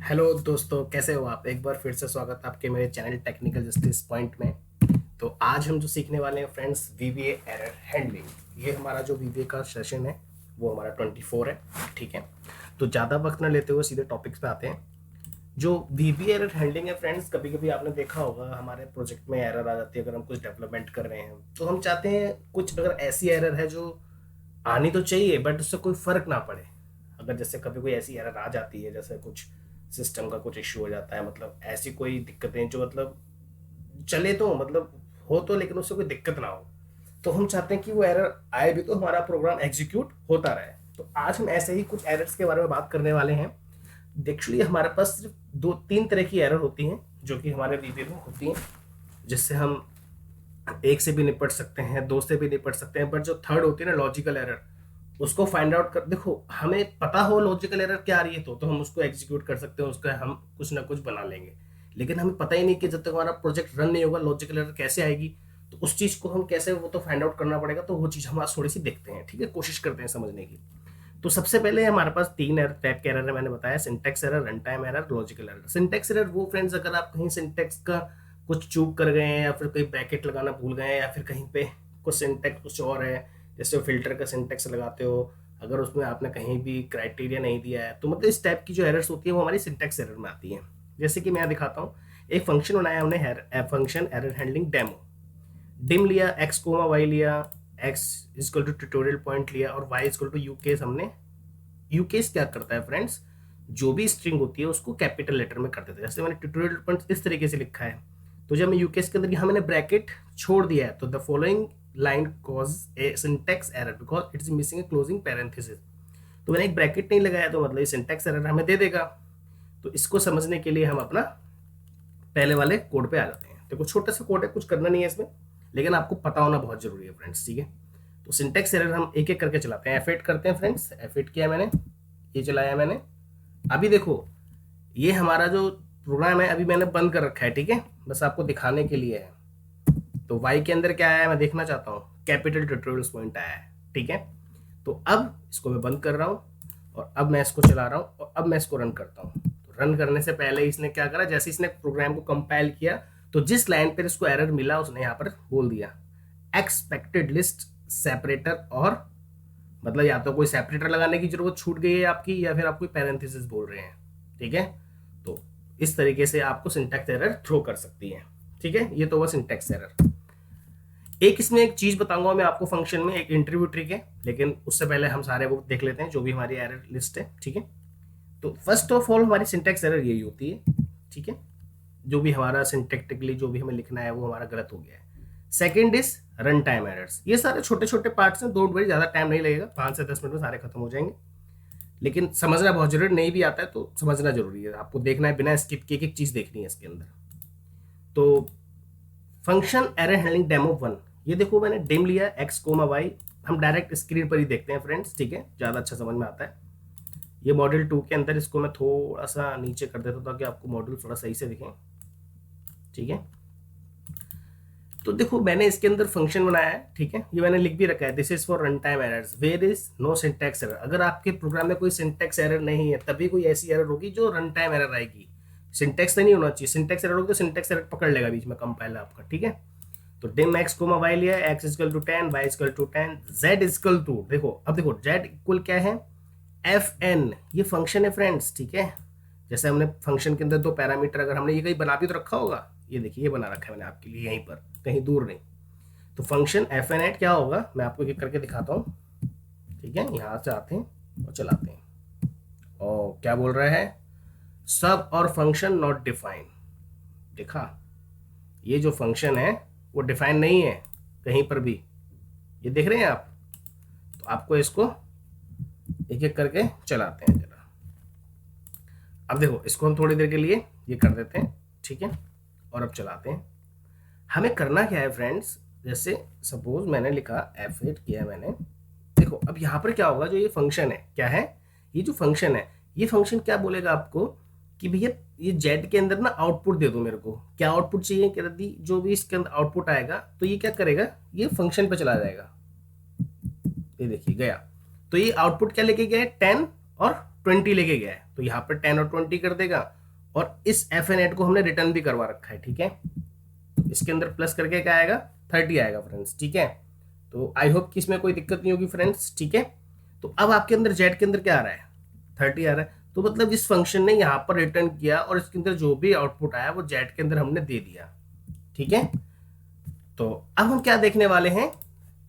Hello दोस्तों, कैसे हो आप। एक बार फिर से स्वागत है आपके मेरे चैनल टेक्निकल जस्टिस पॉइंट में। तो आज हम जो सीखने वाले हैं फ्रेंड्स, वीवीए एरर हैंडलिंग। ये हमारा जो वीवीए का सेशन है वो हमारा 24 है। ठीक है, तो ज़्यादा वक्त ना लेते हुए सीधे टॉपिक्स पे आते हैं। जो वीवीए एरर हैंडलिंग है फ्रेंड्स, कभी कभी आपने देखा होगा हमारे प्रोजेक्ट में एरर आ जाती है। अगर हम कुछ डेवलपमेंट कर रहे हैं तो हम चाहते हैं कुछ, अगर ऐसी एरर है जो आनी तो चाहिए बट उससे कोई फर्क ना पड़े। अगर जैसे कभी कोई ऐसी एरर आ जाती है, जैसे कुछ सिस्टम का कुछ इश्यू हो जाता है, मतलब ऐसी कोई दिक्कतें जो मतलब चले तो मतलब हो तो, लेकिन उससे कोई दिक्कत ना हो, तो हम चाहते हैं कि वो एरर आए भी तो हमारा प्रोग्राम एग्जीक्यूट होता रहे। तो आज हम ऐसे ही कुछ एरर्स के बारे में बात करने वाले हैं। एक्चुअली हमारे पास सिर्फ दो तीन तरह की एरर होती हैं जो कि हमारे वीवीए में होती हैं, जिससे हम एक से भी निपट सकते हैं, दो से भी निपट सकते हैं। बट जो थर्ड होती है ना, लॉजिकल एरर, उसको फाइंड आउट कर, देखो हमें पता हो लॉजिकल एरर क्या आ रही है तो हम उसको एग्जीक्यूट कर सकते हैं, उसका हम कुछ ना कुछ बना लेंगे। लेकिन हमें पता ही नहीं कि जब तक हमारा प्रोजेक्ट रन नहीं होगा लॉजिकल एरर कैसे आएगी, तो उस चीज को हम कैसे, वो तो फाइंड आउट करना पड़ेगा। तो वो चीज हम आज थोड़ी सी देखते हैं, ठीक है, कोशिश करते हैं समझने की। तो सबसे पहले हमारे पास तीन एरर टाइप के एरर है, मैंने बताया, syntax error, run time error, logical error. Syntax error वो फ्रेंड्स, अगर आप कहीं सिंटेक्स का कुछ चूक कर गए हैं, या फिर कहीं ब्रैकेट लगाना भूल गए हैं, या फिर कहीं पे कुछ सिंटेक्स कुछ और है, जैसे फिल्टर का सिंटेक्स लगाते हो, अगर उसमें आपने कहीं भी क्राइटेरिया नहीं दिया है, तो मतलब इस टाइप की जो एरर्स होती है वो हमारी सिंटेक्स एरर में आती है। जैसे कि मैं दिखाता हूँ, एक फंक्शन बनाया हमने, function error handling demo. Dim लिया, एक्स कोमा वाई लिया, X equal to tutorial point लिया, और वाई इजकल टू यूकेस हमने। यूकेस क्या करता है फ्रेंड्स, जो भी स्ट्रिंग होती है उसको कैपिटल लेटर में कर देता है। जैसे मैंने ट्यूटोरियल पॉइंट इस तरीके से लिखा है, तो जब मैं यूकेस के अंदर यहाँ मैंने ब्रैकेट छोड़ दिया है, तो the following line cause a syntax error because it's missing a closing parenthesis. तो मैंने एक ब्रैकेट नहीं लगाया, तो मतलब ये सिंटेक्स एरर हमें दे देगा। तो इसको समझने के लिए हम अपना पहले वाले कोड पे आ जाते हैं। देखो छोटा सा कोड है, कुछ करना नहीं है इसमें, लेकिन आपको पता होना बहुत जरूरी है फ्रेंड्स, ठीक है। तो सिंटेक्स एरर हम एक एक करके चलाते हैं। एफ8 करते हैं फ्रेंड्स, एफ8 किया मैंने, ये चलाया मैंने। अभी देखो ये हमारा जो प्रोग्राम है अभी मैंने बंद कर रखा है, ठीक है, बस आपको दिखाने के लिए है। तो वाई के अंदर क्या आया है मैं देखना चाहता हूँ, कैपिटल ट्यूटोरियल्स पॉइंट आया है, ठीक है। तो अब इसको मैं बंद कर रहा हूँ, और अब मैं इसको चला रहा हूँ, और अब मैं इसको रन करता हूँ। तो रन करने से पहले इसने क्या करा, जैसे इसने प्रोग्राम को कंपाइल किया, तो जिस लाइन पर इसको एरर मिला उसने यहाँ पर बोल दिया एक्सपेक्टेड लिस्ट सेपरेटर, और मतलब या तो कोई सेपरेटर लगाने की जरूरत छूट गई है आपकी, या फिर आप कोई पैरेंथेसिस बोल रहे हैं, ठीक है। तो इस तरीके से आपको सिंटैक्स एरर थ्रो कर सकती है, ठीक है। ये तो हुआ सिंटैक्स एरर। एक इसमें एक चीज बताऊंगा मैं आपको फंक्शन में, एक इंटरव्यू ट्रिक है, लेकिन उससे पहले हम सारे वो देख लेते हैं जो भी हमारी एरर लिस्ट है, ठीक है। तो फर्स्ट ऑफ ऑल हमारी सिंटैक्स एरर यही होती है, ठीक है। जो भी हमारा सिंटैक्टिकली जो भी हमें लिखना है वो हमारा गलत हो गया है। Second is run time errors. ये सारे छोटे छोटे पार्ट्स हैं, डोंट वरी, ज्यादा टाइम नहीं लगेगा, 5 से 10 मिनट में सारे खत्म हो जाएंगे। लेकिन समझना बहुत जरूरी, नहीं भी आता है तो समझना जरूरी है, आपको देखना है, बिना स्किप की एक एक चीज देखनी है इसके अंदर। तो फंक्शन एरर हैंडलिंग डेमो 1, ये देखो मैंने डिम लिया एक्स कोमा वाई। हम डायरेक्ट स्क्रीन पर ही देखते हैं फ्रेंड्स, ठीक है, ज़्यादा अच्छा समझ में आता है। ये मॉड्यूल 2 के अंदर, इसको मैं थोड़ा सा नीचे कर देता हूँ ताकि आपको मॉड्यूल थोड़ा सही से दिखें, ठीक है। तो देखो मैंने इसके अंदर फंक्शन बनाया है, ठीक है, ये मैंने लिख भी रखा है, this is for run time errors where is no syntax error. अगर आपके प्रोग्राम में कोई सिंटैक्स एरर नहीं है तभी कोई ऐसी एरर होगी जो रन टाइम एरर आएगी। सिंटैक्स नहीं होना चाहिए, सिंटैक्स एरर होगी तो सिंटैक्स एरर पकड़ लेगा बीच में कंपाइलर आपका, ठीक है। तो डिम एक्स कोमा वाई लिया, X equal to 10, Y equal to 10, Z equal to, देखो अब देखो जेड इक्वल क्या है, एफ एन, ये फंक्शन है फ्रेंड्स, ठीक है। जैसे हमने फंक्शन के अंदर दो पैरामीटर, अगर हमने ये कहीं बना भी तो रखा होगा, ये देखिए ये बना रखा है मैंने आपके लिए यहीं पर, कहीं दूर नहीं। तो फंक्शन एफ एन एट क्या होगा मैं आपको एक करके दिखाता हूँ, ठीक है। यहाँ से आते हैं और चलाते हैं, और क्या बोल रहा है, सब और फंक्शन नॉट डिफाइन। देखा, ये जो फंक्शन है वो डिफाइन नहीं है कहीं पर भी, ये देख रहे हैं आप। तो आपको इसको एक एक करके चलाते हैं जरा। अब देखो इसको हम थोड़ी देर के लिए ये कर देते हैं, ठीक है, और अब चलाते हैं। हमें करना क्या है फ्रेंड्स, जैसे सपोज मैंने लिखा F8 किया मैंने, देखो अब यहाँ पर क्या होगा, जो ये फंक्शन है क्या है, ये जो फंक्शन है, ये फंक्शन क्या बोलेगा आपको कि भैया ये जेड के अंदर ना आउटपुट दे दो मेरे को, क्या आउटपुट चाहिए, कह दी जो भी इसके अंदर आउटपुट आएगा तो ये क्या करेगा, ये फंक्शन पे चला जाएगा। ये देखिए गया, तो ये आउटपुट क्या लेके गया है, 10 और 20 लेके गया है। तो यहाँ पर 10 और 20 कर देगा, और इस एफ एन एड को हमने रिटर्न भी करवा रखा है, ठीक है। तो इसके अंदर प्लस करके क्या आएगा, 30 आएगा फ्रेंड्स, ठीक है। तो आई होप कि इसमें कोई दिक्कत नहीं होगी फ्रेंड्स, ठीक है। तो अब आपके अंदर जेड के अंदर क्या आ रहा है, 30 आ रहा है। तो मतलब इस फंक्शन ने यहाँ पर रिटर्न किया और इसके अंदर जो भी आउटपुट आया वो जेड के अंदर हमने दे दिया, ठीक है। तो अब हम क्या देखने वाले हैं,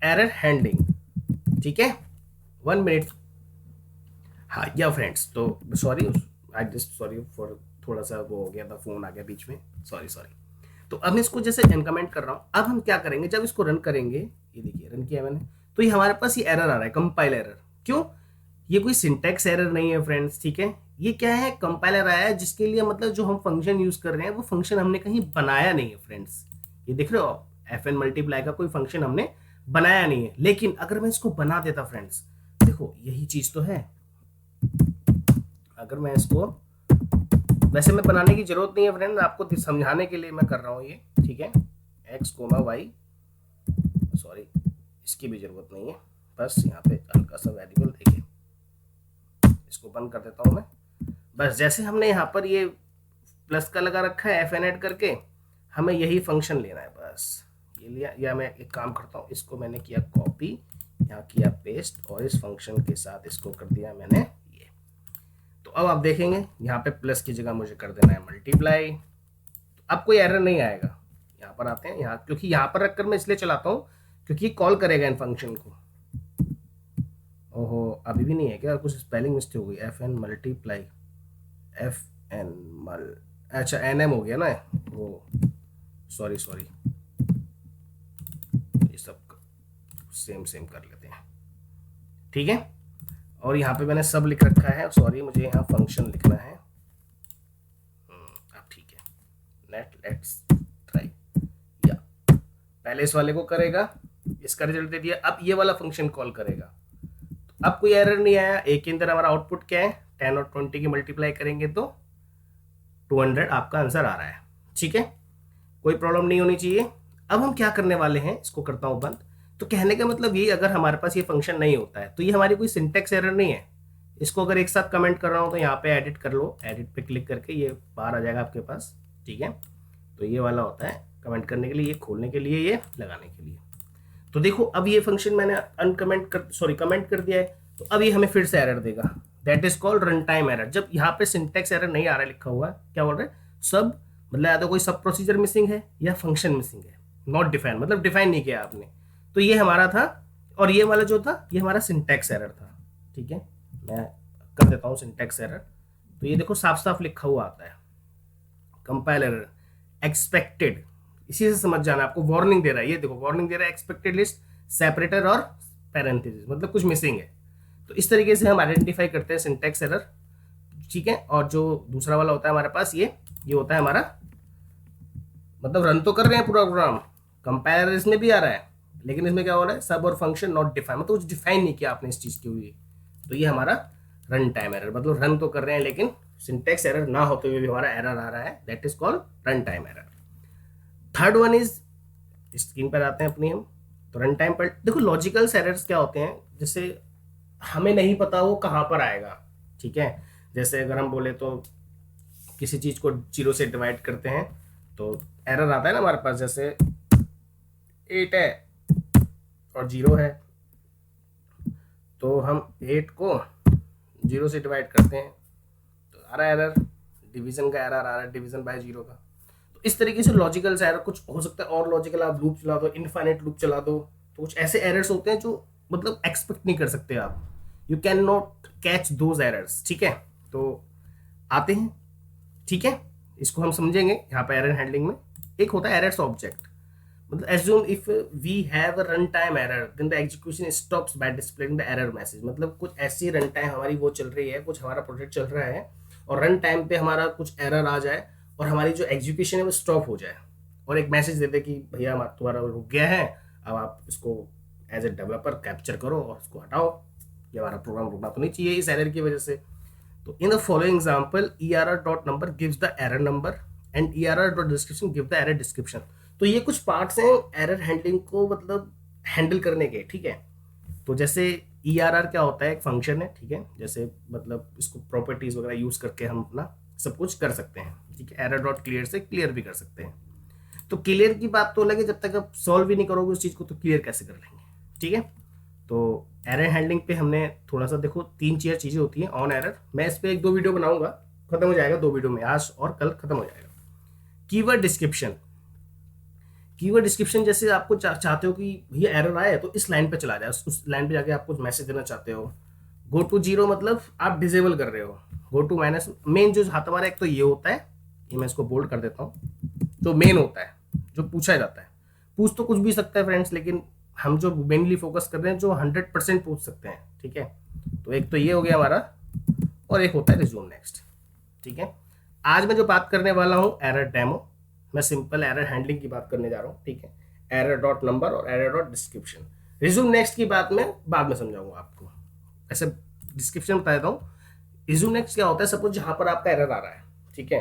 एरर हैंडलिंग, ठीक है। 1 मिनट। हाँ या फ्रेंड्स, तो sorry, I just sorry for, थोड़ा सा वो हो गया था, फोन आ गया बीच में, सॉरी। तो अब मैं इसको जैसे इनकमेंट कर रहा हूँ, अब हम क्या करेंगे, जब इसको रन करेंगे, ये देखिए रन किया मैंने, तो ये हमारे पास ये एरर आ रहा है, कंपाइल एरर। क्यों, ये कोई सिंटैक्स एरर नहीं है फ्रेंड्स, ठीक है। ये क्या है, कंपाइलर आया है, जिसके लिए मतलब जो हम फंक्शन यूज कर रहे हैं वो फंक्शन हमने कहीं बनाया नहीं है फ्रेंड्स। ये देख रहे हो आप, एफ एन मल्टीप्लाई का कोई फंक्शन हमने बनाया नहीं है। लेकिन अगर मैं इसको बना देता फ्रेंड्स, देखो यही चीज तो है, अगर मैं इसको, वैसे मैं बनाने की जरूरत नहीं है फ्रेंड, आपको समझाने के लिए मैं कर रहा हूँ ये, ठीक है। एक्स कोमा वाई, सॉरी इसकी भी जरूरत नहीं है, बस यहाँ पे हल्का सा वेरिएबल, देखिए इसको बंद कर देता हूँ मैं। बस जैसे हमने यहाँ पर ये प्लस का लगा रखा है एफ एन एड करके, हमें यही फंक्शन लेना है, बस ये लिया। या मैं एक काम करता हूँ, इसको मैंने किया कॉपी, यहाँ किया पेस्ट, और इस फंक्शन के साथ इसको कर दिया मैंने ये। तो अब आप देखेंगे यहाँ पे प्लस की जगह मुझे कर देना है मल्टीप्लाई, तो अब कोई एरर नहीं आएगा। यहाँ पर आते हैं, यहाँ क्योंकि यहाँ पर रखकर मैं इसलिए चलाता हूँ क्योंकि कॉल करेगा इन फंक्शन को। ओहो, अभी भी नहीं है क्या, कुछ स्पेलिंग मिस्टेक हो गई, F N multiply, F N mul, अच्छा एन एम हो गया ना वो, सॉरी, ये सब सेम कर लेते हैं, ठीक है। और यहाँ पे मैंने सब लिख रखा है, सॉरी मुझे यहाँ फंक्शन लिखना है। अब ठीक है, लेट्स ट्राई। या पहले इस वाले को करेगा, इसका रिजल्ट दे दिया, अब ये वाला फंक्शन कॉल करेगा, तो अब कोई एरर नहीं आया। एक के अंदर हमारा आउटपुट क्या है, 10 और 20 की मल्टीप्लाई करेंगे तो 200 आपका आंसर आ रहा है, ठीक है। कोई प्रॉब्लम नहीं होनी चाहिए। अब हम क्या करने वाले हैं, इसको करता हूं बंद। तो कहने का मतलब ये, अगर हमारे पास ये फंक्शन नहीं होता है तो ये हमारी कोई सिंटेक्स एरर नहीं है। इसको अगर एक साथ कमेंट कर रहा हूं तो यहाँ पे एडिट कर लो, एडिट पे क्लिक करके ये बाहर आ जाएगा आपके पास, ठीक है। तो ये वाला होता है कमेंट करने के लिए, ये खोलने के लिए, ये लगाने के लिए। तो देखो अब ये फंक्शन मैंने कमेंट कर दिया है, तो अब ये हमें फिर से एरर देगा, that is called run time error. जब यहाँ पे सिंटेक्स एरर नहीं आ रहा है, लिखा हुआ है, क्या बोल रहे हैं, सब मतलब या तो कोई सब प्रोसीजर मिसिंग है या फंक्शन मिसिंग है, नॉट डिफाइन, मतलब डिफाइन नहीं किया आपने। तो ये हमारा था, और ये वाला जो था ये हमारा सिंटेक्स एरर था, ठीक है। मैं कर देता हूँ सिंटेक्स एरर, तो ये देखो साफ साफ लिखा हुआ आता है, कंपाइल एरर एक्सपेक्टेड, इसी से समझ जाना, आपको वार्निंग दे रहा है, ये देखो वार्निंग दे रहा है, एक्सपेक्टेड लिस्ट सेपरेटर और पैरेंथेसिस, मतलब कुछ मिसिंग है। तो इस तरीके से हम आइडेंटिफाई करते हैं सिंटेक्स एरर, ठीक है। और जो दूसरा वाला होता है हमारे पास, ये होता है हमारा, मतलब रन तो कर रहे हैं पूरा प्रोग्राम, कंपाइलर इसमें भी आ रहा है, लेकिन इसमें क्या हो रहा है, सब और फंक्शन नॉट डिफाइन, मतलब कुछ डिफाइन नहीं किया आपने इस चीज के लिए। तो ये हमारा रन टाइम एरर, मतलब रन तो कर रहे हैं लेकिन सिंटेक्स एरर ना होते हुए भी हमारा एरर आ रहा है, that is called run time error. Third one is, screen पर आते हैं अपनी हम, तो रन टाइम पर देखो लॉजिकल एरर्स क्या होते हैं, जैसे हमें नहीं पता वो कहाँ पर आएगा, ठीक है। जैसे अगर हम बोले तो किसी चीज को 0 से डिवाइड करते हैं तो एरर आता है ना हमारे पास, जैसे 8 है और 0 है, तो हम 8 को 0 से डिवाइड करते हैं तो आ रहा है एरर, डिवीजन का एरर आ रहा है, डिवीजन बाय 0 का। तो इस तरीके से लॉजिकल एरर कुछ हो सकता है, और लॉजिकल आप लूप चला दो, इनफाइनाइट लूप चला दो, तो कुछ ऐसे एरर्स होते हैं जो मतलब एक्सपेक्ट नहीं कर सकते आप, you can not catch those errors, ठीक है। तो आते हैं, ठीक है, इसको हम समझेंगे यहाँ पे एरर हैंडलिंग में। एक होता है एरर्स ऑब्जेक्ट, मतलब assume if we have a runtime error then the execution stops by displaying the error message, मतलब कुछ ऐसी रन टाइम हमारी वो चल रही है, कुछ हमारा प्रोजेक्ट चल रहा है और रन टाइम पे हमारा कुछ एरर आ जाए और हमारी जो एग्जीक्यूशन है वो स्टॉप हो जाए और एक मैसेज दे दे कि भैया तुम्हारा रुक गया है, अब आप इसको एज ए डेवलपर कैप्चर करो और उसको हटाओ, ये हमारा प्रोग्राम रुकना तो नहीं चाहिए इस एरर की वजह से। तो in the following example err.number gives the error number and err.description give the error description। तो ये कुछ पार्ट्स हैं एरर हैंडलिंग को मतलब हैंडल करने के, ठीक है। तो जैसे ERR क्या होता है, एक फंक्शन है, ठीक है, जैसे मतलब इसको प्रॉपर्टीज वगैरह यूज करके हम अपना सब कुछ कर सकते हैं, ठीक है। एरर डॉट क्लियर से क्लियर भी कर सकते हैं। तो क्लियर की बात तो अलग है, जब तक आप सॉल्व ही नहीं करोगे उस चीज को तो क्लियर कैसे कर लेंगे, ठीक है। तो एरर हैंडलिंग पे हमने थोड़ा सा देखो 3-4 चीजें होती हैं ऑन एरर। मैं इस पे 1-2 वीडियो बनाऊंगा, खत्म हो जाएगा 2 वीडियो में, आज और कल खत्म हो जाएगा। कीवर्ड डिस्क्रिप्शन, कीवर्ड डिस्क्रिप्शन जैसे आपको चाहते हो कि भैया एरर आया है तो इस लाइन पे चला जाए, उस लाइन पे जाके आपको मैसेज देना चाहते हो। गो टू जीरो मतलब आप डिसेबल कर रहे हो, गो टू माइनस मेन जो हमारा एक तो ये होता है, ये मैं इसको बोल्ड कर देता हूँ, जो मेन होता है जो पूछा जाता है। पूछ तो कुछ भी सकता है फ्रेंड्स, लेकिन हम जो मेनली फोकस कर रहे हैं जो 100% पूछ सकते हैं, ठीक है। तो एक तो ये हो गया हमारा, और एक होता है रिज्यूम नेक्स्ट, ठीक है। आज मैं जो बात करने वाला हूँ एरर डेमो, मैं सिंपल एरर हैंडलिंग की बात करने जा रहा हूँ, ठीक है। एरर डॉट नंबर और error dot description. Resume next की बात मैं बाद में समझाऊंगा आपको, ऐसे डिस्क्रिप्शन बता देता हूँ। रिज्यूम नेक्स्ट क्या होता है, सपोज जहां पर आपका एरर आ रहा है, ठीक है,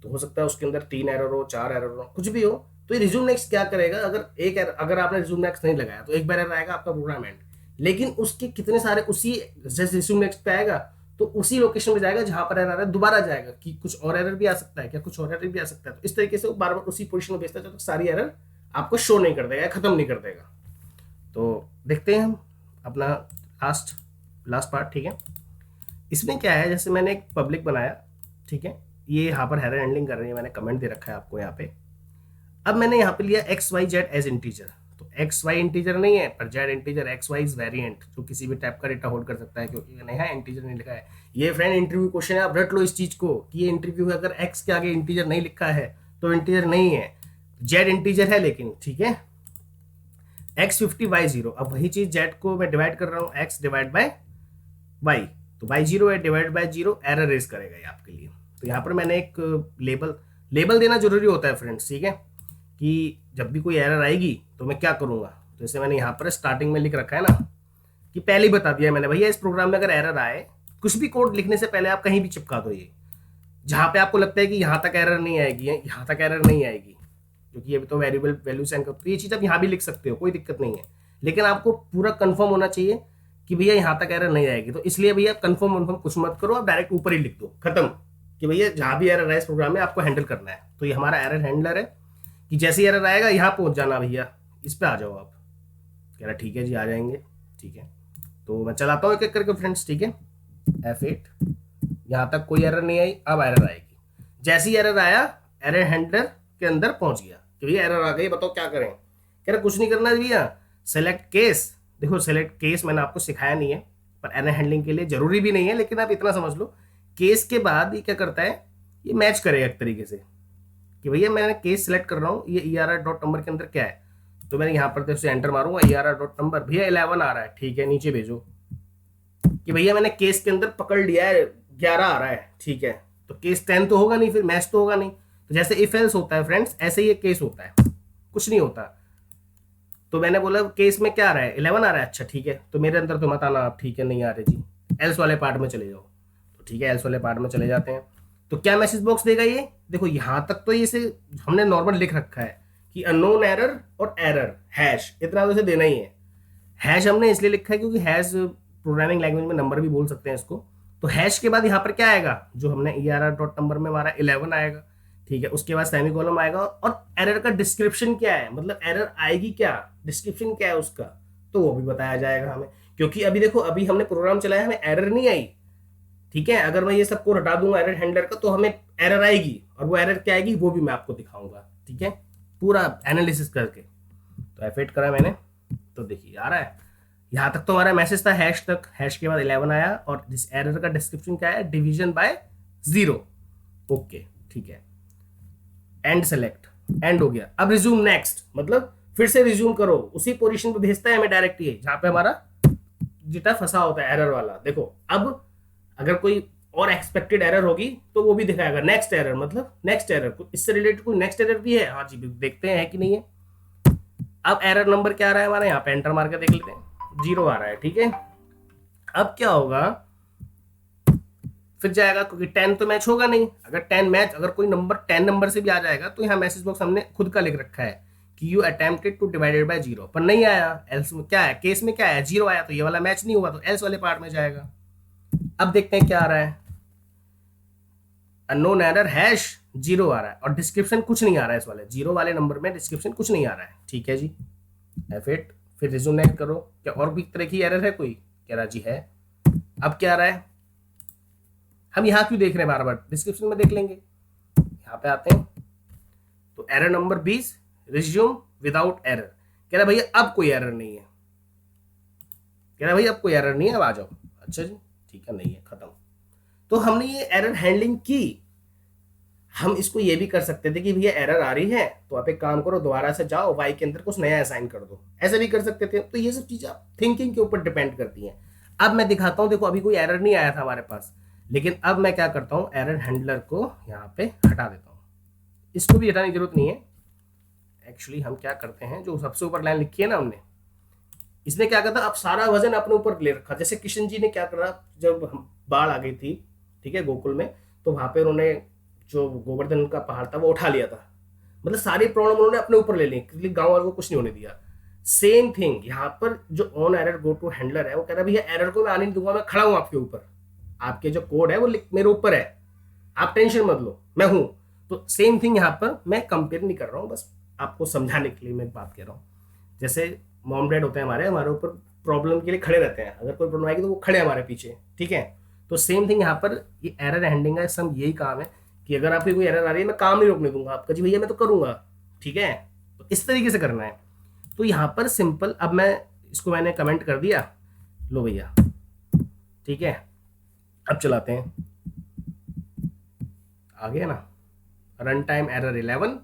तो हो सकता है उसके अंदर 3 एरर हो, 4 एरर हो, कुछ भी हो, तो ये रिज्यूम नेक्स्ट क्या करेगा, अगर आपने रिज्यूम नेक्स्ट नहीं लगाया तो एक बार एरर आएगा आपका प्रोग्राम एंड, लेकिन उसके कितने सारे उसी जैसे रिज्यूम नेक्स्ट पे आएगा तो उसी लोकेशन पे जाएगा जहां पर एरर आ रहा है, दोबारा जाएगा कि कुछ और एरर भी आ सकता है क्या, कुछ और एरर भी आ सकता है। तो इस तरीके से वो बार बार उसी पोजीशन में भेजता है जब तक सारी एरर आपको शो नहीं कर देगा, खत्म नहीं कर देगा। तो देखते हैं हम अपना लास्ट पार्ट, ठीक है। इसमें क्या है, जैसे मैंने एक पब्लिक बनाया, ठीक है, ये यहाँ पर एरर हैंडलिंग कर रही है, मैंने कमेंट दे रखा है आपको यहाँ पे। अब मैंने यहाँ पे लिया XYZ एज इंटीजर, तो XY इंटीजर नहीं है पर Z integer, XY is variant जो किसी भी टाइप का डेटा होल्ड कर सकता है, क्योंकि मैंने यहाँ इंटीजर नहीं लिखा है। ये फ्रेंड इंटरव्यू क्वेश्चन है, आप रट लो इस चीज को कि ये इंटरव्यू है, अगर X के आगे इंटीजर नहीं लिखा है तो इंटीजर नहीं है, Z इंटीजर है लेकिन, ठीक है। X50 Y0, अब वही चीज Z को मैं डिवाइड कर रहा हूँ X डिवाइड बाय Y, तो Y0 है डिवाइड बाय 0, एरर रेज करेगा ये आपके लिए। तो यहाँ पर मैंने एक लेबल देना जरूरी होता है फ्रेंड्स, ठीक है, कि जब भी कोई एरर आएगी तो मैं क्या करूंगा। तो जैसे मैंने यहाँ पर स्टार्टिंग में लिख रखा है ना, कि पहले ही बता दिया मैंने, भैया इस प्रोग्राम में अगर एरर आए, कुछ भी कोड लिखने से पहले आप कहीं भी चिपका दो ये, जहां पे आपको लगता है कि यहाँ तक एरर नहीं आएगी, यहाँ तक एरर नहीं आएगी, क्योंकि ये तो वेरिएबल वैल्यू सेंड करते, ये चीज आप यहाँ भी लिख सकते हो, कोई दिक्कत नहीं है, लेकिन आपको पूरा कंफर्म होना चाहिए कि भैया यहाँ तक एरर नहीं आएगी। तो इसलिए भैया कंफर्म कुछ मत करो, आप डायरेक्ट ऊपर ही लिख दो, खत्म, कि भैया जहां भी एरर है इस प्रोग्राम में आपको हैंडल करना है। तो ये हमारा एरर हैंडलर है कि जैसे ही एरर आएगा यहाँ पहुंच जाना, भैया इस पे आ जाओ आप। कह रहा ठीक है जी आ जाएंगे, ठीक है। तो मैं चलाता हूँ एक एक करके फ्रेंड्स, ठीक है। F8, यहाँ तक कोई एरर नहीं आई, अब एरर आएगी। जैसे ही एरर आया एरर हैंडलर के अंदर पहुंच गया कि भैया एरर आ गई, बताओ क्या करें। कह रहा कुछ नहीं करना भैया, सेलेक्ट केस। देखो सेलेक्ट केस मैंने आपको सिखाया नहीं है, पर एरर हैंडलिंग के लिए जरूरी भी नहीं है, लेकिन आप इतना समझ लो केस के बाद ये क्या करता है, ये मैच करेगा एक तरीके से कि भैया मैंने केस सेलेक्ट कर रहा हूँ, ये ERR डॉट नंबर के अंदर क्या है, तो मैंने यहाँ पर जैसे एंटर मारूंगा ERR डॉट नंबर, भैया 11 आ रहा है, ठीक है, नीचे भेजो कि भैया मैंने केस के अंदर पकड़ लिया है 11 आ रहा है, ठीक है। तो केस 10 तो होगा नहीं, फिर मैच तो होगा नहीं। तो जैसे इफ एल्स होता है फ्रेंड्स, ऐसे ही केस होता है, कुछ नहीं होता। तो मैंने बोला केस में क्या आ रहा है, 11 आ रहा है, अच्छा ठीक है, तो मेरे अंदर तो मत आना आप, ठीक है, नहीं आ रहे जी, एल्स वाले पार्ट में चले जाओ। तो ठीक है, एल्स वाले पार्ट में चले जाते हैं। तो क्या मैसेज बॉक्स देगा ये, देखो यहां तक तो इसे हमने नॉर्मल लिख रखा है कि अननोन एरर और एरर हैश, इतना तो इसे देना ही है। हैश हमने इसलिए लिखा है क्योंकि हैश प्रोग्रामिंग लैंग्वेज में नंबर भी बोल सकते हैं इसको। तो हैश के बाद यहाँ पर क्या आएगा, जो हमने ERR डॉट नंबर में हमारा 11 आएगा, ठीक है, उसके बाद सेमीकोलन आएगा, और एरर का डिस्क्रिप्शन क्या है, मतलब एरर आएगी क्या, डिस्क्रिप्शन क्या है उसका, तो वो भी बताया जाएगा हमें। क्योंकि अभी देखो अभी हमने प्रोग्राम चलाया, हमें एरर नहीं आई, ठीक है। अगर मैं ये सबको हटा दूंगा एरर हैंडलर का तो हमें एरर आएगी, और वो एरर क्या आएगी वो भी मैं आपको दिखाऊंगा, ठीक है, पूरा एनालिसिस करके। तो F8 करा मैंने, तो देखिए आ रहा है, यहां तक तो हमारा मैसेज था हैश तक, हैश के बाद 11 आया, और इस एरर का डिस्क्रिप्शन क्या है, डिवीजन बाय 0, ओके, ठीक है। एंड सेलेक्ट, एंड हो गया। अब रिज्यूम नेक्स्ट मतलब फिर से रिज्यूम करो, उसी पोजीशन पे भेजता है हमें डायरेक्ट, ये जहां पे हमारा डेटा फंसा होता है एरर वाला। देखो अब अगर कोई और एक्सपेक्टेड एरर होगी तो वो भी दिखाएगा, नेक्स्ट एरर मतलब नेक्स्ट एरर, इससे रिलेटेड कोई नेक्स्ट एरर भी है, हाँ जी देखते हैं कि नहीं है। अब एरर नंबर क्या आ रहा है हमारा, यहाँ पे एंटर मार के देख लेते हैं, 0 आ रहा है, ठीक है। अब क्या होगा, फिर जाएगा, क्योंकि 10 तो मैच होगा नहीं, अगर 10 मैच, अगर कोई नंबर 10 नंबर से भी आ जाएगा तो यहाँ मैसेज बॉक्स हमने खुद का लिख रखा है कि you attempted two divided by zero, पर नहीं आया। एल्स में क्या है, केस में क्या है, जीरो आया, तो ये वाला मैच नहीं हुआ, तो एल्स वाले पार्ट में जाएगा। अब देखते हैं क्या आ रहा है, अननोन एरर हैश जीरो आ रहा है और डिस्क्रिप्शन कुछ नहीं आ रहा है, इस वाले जीरो वाले नंबर में डिस्क्रिप्शन कुछ नहीं आ रहा है। ठीक है जी, F8 फिर रिज्यूम नेक्स्ट करो। क्या और भी तरह की एरर है कोई, कह रहा जी है। अब क्या आ रहा है, हम यहाँ क्यों देख रहे हैं, बार बार डिस्क्रिप्शन में देख लेंगे। यहाँ पे आते हैं तो error number 20, resume without error. कह रहा भैया अब कोई एरर नहीं है, कह रहा भैया अब कोई एरर नहीं है, अब आ जाओ। अच्छा जी ठीक है, नहीं है, खत्म। तो हमने ये एरर हैंडलिंग की। हम इसको ये भी कर सकते थे कि भैया एरर आ रही है तो आप एक काम करो, दोबारा से जाओ वाई के अंदर कुछ नया असाइन कर दो, ऐसे भी कर सकते थे। तो ये सब चीजें आप थिंकिंग के ऊपर डिपेंड करती हैं। अब मैं दिखाता हूं, देखो अभी कोई एरर नहीं आया था हमारे पास, लेकिन अब मैं क्या करता हूं, एरर हैंडलर को यहाँ पे हटा देता हूं। इसको भी हटाने की जरूरत नहीं है। एक्चुअली हम क्या करते हैं, जो सबसे ऊपर लाइन लिखी है ना हमने, इसने क्या करता, अब सारा वजन अपने ऊपर ले रखा। जैसे किशन जी ने क्या करा, जब बाढ़ आ गई थी, ठीक है, गोकुल में, तो वहां पे उन्होंने जो गोवर्धन का पहाड़ था वो उठा लिया था। मतलब सारी प्रॉब्लम उन्होंने अपने ऊपर ले ली, क्योंकि गांव वालों को कुछ नहीं होने दिया। सेम थिंग यहाँ पर जो on error go to handler है, वो कह रहा है भैया एरर को मैं आने नहीं दूंगा, मैं खड़ा हूं आपके ऊपर, आपके जो कोड है वो मेरे ऊपर है, आप टेंशन मत लो, मैं हूं। तो सेम थिंग यहाँ पर मैं कंपेयर नहीं कर रहा हूँ, बस आपको समझाने के लिए मैं बात कर रहा हूँ। जैसे मॉम डैड होते हैं हमारे ऊपर प्रॉब्लम के लिए खड़े रहते हैं, अगर कोई प्रॉब्लम आएगी तो वो खड़े हमारे पीछे, ठीक है। तो सेम थिंग यहाँ पर ये एरर हैंडलिंग का सब यही काम है कि अगर आपकी कोई एरर आ रही है, मैं काम नहीं रोकने दूंगा आपका, जी भैया मैं तो करूंगा, ठीक है। तो इस तरीके से करना है। तो यहाँ पर सिंपल, अब मैं इसको मैंने कमेंट कर दिया, लो भैया, ठीक है। अब चलाते हैं, आ गया ना, रन टाइम एरर 11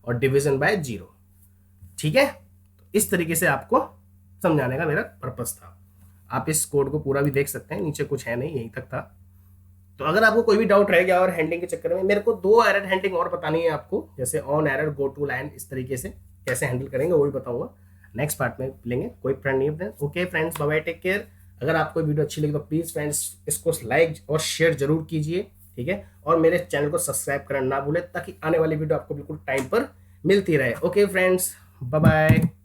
और डिवीजन बाय 0, ठीक है। तो इस तरीके से आपको समझाने का मेरा पर्पस था। आप इस कोड को पूरा भी देख सकते हैं, नीचे कुछ है नहीं, यहीं तक था। तो अगर आपको कोई भी डाउट रह गया और हैंडलिंग के चक्कर में, मेरे को 2 एरर हैंडलिंग और बतानी है आपको, जैसे on error, go to line, इस तरीके से कैसे हैंडल करेंगे वो भी बताऊंगा। नेक्स्ट पार्ट में लेंगे, कोई फ्रेंड नहीं है। Okay friends, bye bye, take care. अगर आपको वीडियो अच्छी लगी तो प्लीज फ्रेंड्स इसको लाइक और शेयर जरूर कीजिए, ठीक है। और मेरे चैनल को सब्सक्राइब करना ना भूलें, ताकि आने वाली वीडियो आपको बिल्कुल टाइम पर मिलती रहे। Okay friends, bye bye.